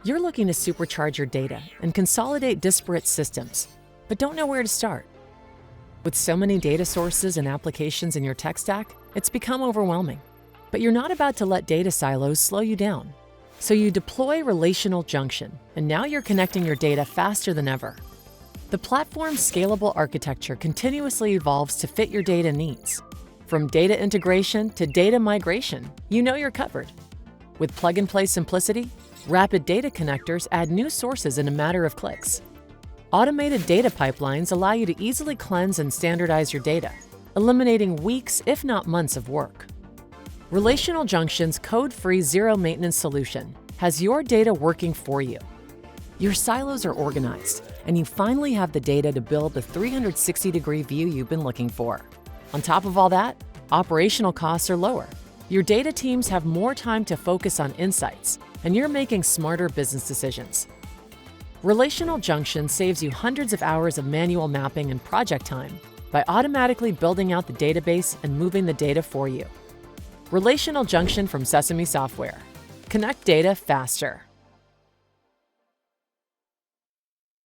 You're looking to supercharge your data and consolidate disparate systems, but don't know where to start. With so many data sources and applications in your tech stack, it's become overwhelming. But you're not about to let data silos slow you down. So you deploy Relational Junction, and now you're connecting your data faster than ever. The platform's scalable architecture continuously evolves to fit your data needs. From data integration to data migration, you know you're covered. With plug-and-play simplicity, rapid data connectors add new sources in a matter of clicks. Automated data pipelines allow you to easily cleanse and standardize your data, eliminating weeks, if not months, of work. Relational Junction's code-free zero-maintenance solution has your data working for you. Your silos are organized, and you finally have the data to build the 360-degree view you've been looking for. On top of all that, operational costs are lower. Your data teams have more time to focus on insights, and you're making smarter business decisions. Relational Junction saves you hundreds of hours of manual mapping and project time by automatically building out the database and moving the data for you. Relational Junction from Sesame Software. Connect data faster.